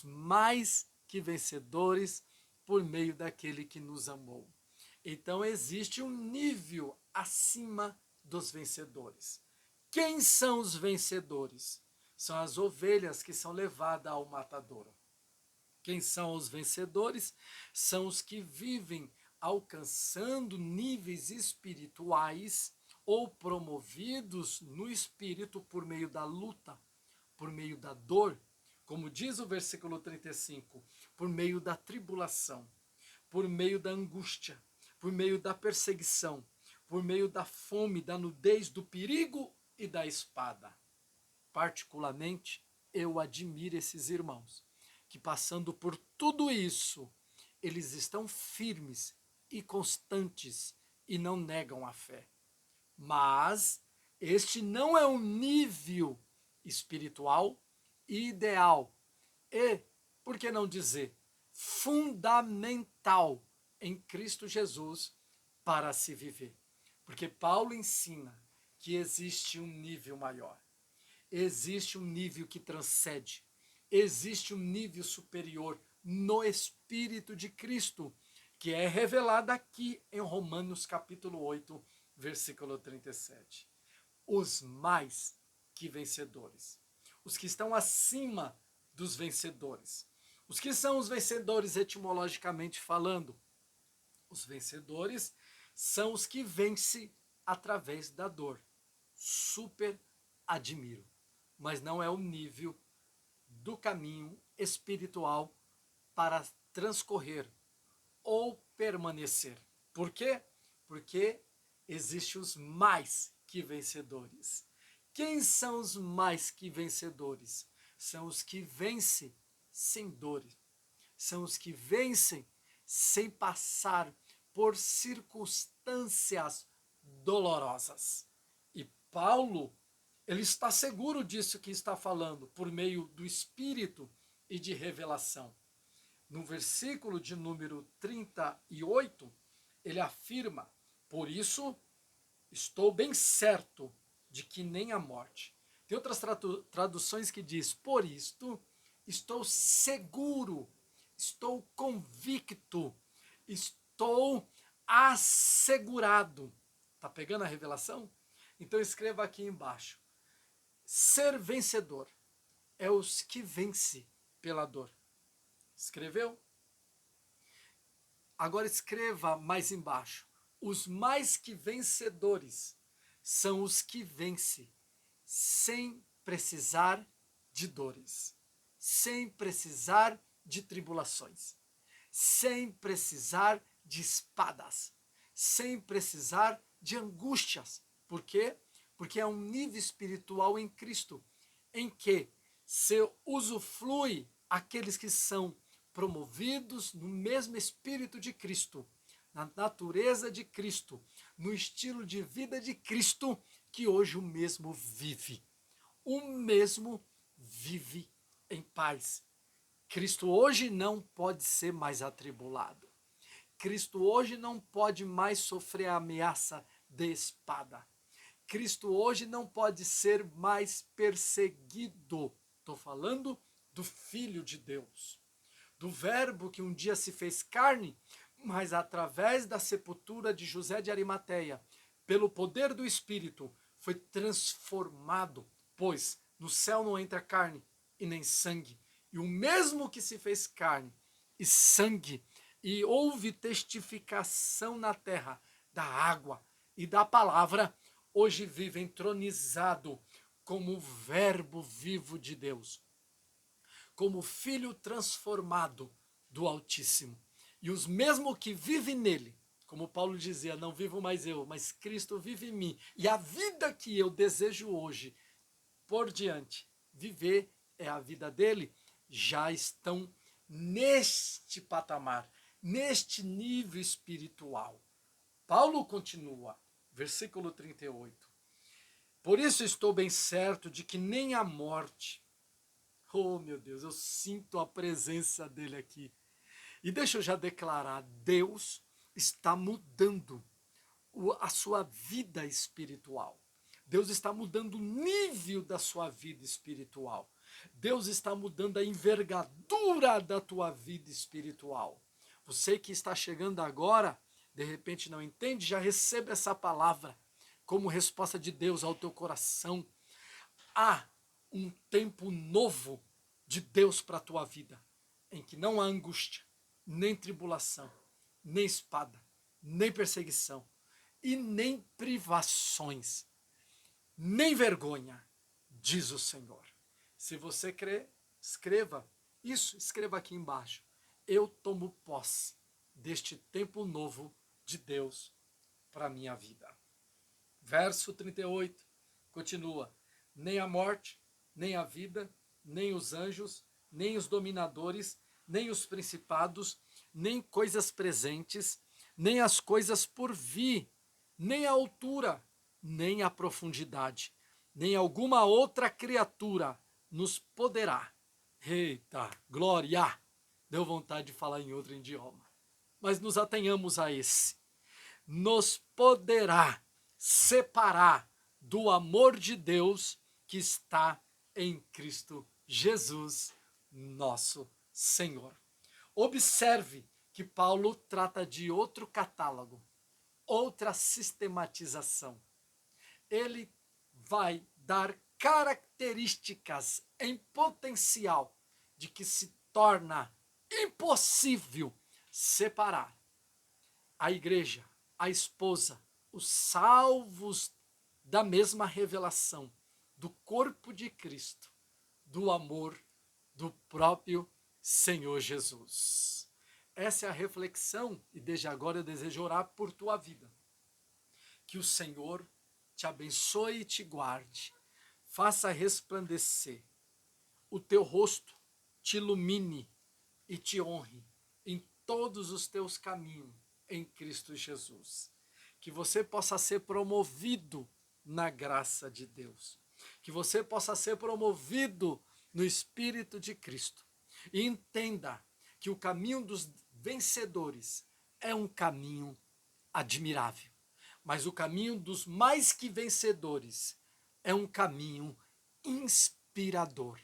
mais que vencedores por meio daquele que nos amou. Então existe um nível acima dos vencedores. Quem são os vencedores? São as ovelhas que são levadas ao matadouro. Quem são os vencedores? São os que vivem alcançando níveis espirituais ou promovidos no espírito por meio da luta, por meio da dor, como diz o versículo 35, por meio da tribulação, por meio da angústia, por meio da perseguição, por meio da fome, da nudez, do perigo e da espada. Particularmente, eu admiro esses irmãos, que passando por tudo isso, eles estão firmes e constantes e não negam a fé. Mas este não é um nível espiritual ideal e, por que não dizer, fundamental em Cristo Jesus para se viver. Porque Paulo ensina que existe um nível maior, existe um nível que transcende, existe um nível superior no Espírito de Cristo, que é revelado aqui em Romanos capítulo 8, versículo 37. Os mais que vencedores, os que estão acima dos vencedores. Os que são os vencedores etimologicamente falando? Os vencedores são os que vencem através da dor. Super admiro, mas não é o nível do caminho espiritual para transcorrer ou permanecer. Por quê? Porque existem os mais que vencedores. Quem são os mais que vencedores? São os que vencem sem dores. São os que vencem sem passar por circunstâncias dolorosas. E Paulo, ele está seguro disso que está falando, por meio do Espírito e de revelação. No versículo de número 38, ele afirma: por isso estou bem certo de que nem a morte. Tem outras traduções que diz: por isto estou seguro, estou convicto, estou assegurado. Tá pegando a revelação? Então escreva aqui embaixo: ser vencedor é os que vence pela dor. Escreveu? Agora escreva mais embaixo: os mais que vencedores são os que vencem sem precisar de dores, sem precisar de tribulações, sem precisar de espadas, sem precisar de angústias. Por quê? Porque é um nível espiritual em Cristo, em que se usufrui aqueles que são promovidos no mesmo espírito de Cristo, na natureza de Cristo, no estilo de vida de Cristo, que hoje o mesmo vive. O mesmo vive em paz. Cristo hoje não pode ser mais atribulado. Cristo hoje não pode mais sofrer a ameaça de espada. Cristo hoje não pode ser mais perseguido. Estou falando do Filho de Deus, do Verbo que um dia se fez carne, mas através da sepultura de José de Arimateia, pelo poder do Espírito, foi transformado, pois no céu não entra carne e nem sangue. E o mesmo que se fez carne e sangue, e houve testificação na terra da água e da palavra, hoje vive entronizado como o Verbo vivo de Deus, como filho transformado do Altíssimo. E os mesmos que vivem nele, como Paulo dizia, não vivo mais eu, mas Cristo vive em mim. E a vida que eu desejo hoje, por diante, viver é a vida dele, já estão neste patamar, neste nível espiritual. Paulo continua, versículo 38. Por isso estou bem certo de que nem a morte, oh meu Deus, eu sinto a presença dele aqui. E deixa eu já declarar, Deus está mudando a sua vida espiritual. Deus está mudando o nível da sua vida espiritual. Deus está mudando a envergadura da tua vida espiritual. Você que está chegando agora, de repente não entende, já receba essa palavra como resposta de Deus ao teu coração. Há um tempo novo de Deus para a tua vida, em que não há angústia, nem tribulação, nem espada, nem perseguição, e nem privações, nem vergonha, diz o Senhor. Se você crê, escreva isso, escreva aqui embaixo. Eu tomo posse deste tempo novo de Deus para a minha vida. Verso 38, continua. Nem a morte, nem a vida, nem os anjos, nem os dominadores, nem os principados, nem coisas presentes, nem as coisas por vir, nem a altura, nem a profundidade, nem alguma outra criatura nos poderá. Eita, glória! Deu vontade de falar em outro idioma. Mas nos atenhamos a esse. Nos poderá separar do amor de Deus que está em Cristo Jesus, nosso Senhor. Observe que Paulo trata de outro catálogo, outra sistematização. Ele vai dar características em potencial de que se torna impossível separar a igreja, a esposa, os salvos da mesma revelação do corpo de Cristo, do amor do próprio Senhor Jesus. Essa é a reflexão e desde agora eu desejo orar por tua vida. Que o Senhor te abençoe e te guarde, faça resplandecer o teu rosto, te ilumine e te honre em todos os teus caminhos em Cristo Jesus. Que você possa ser promovido na graça de Deus. Que você possa ser promovido no Espírito de Cristo. E entenda que o caminho dos vencedores é um caminho admirável. Mas o caminho dos mais que vencedores é um caminho inspirador.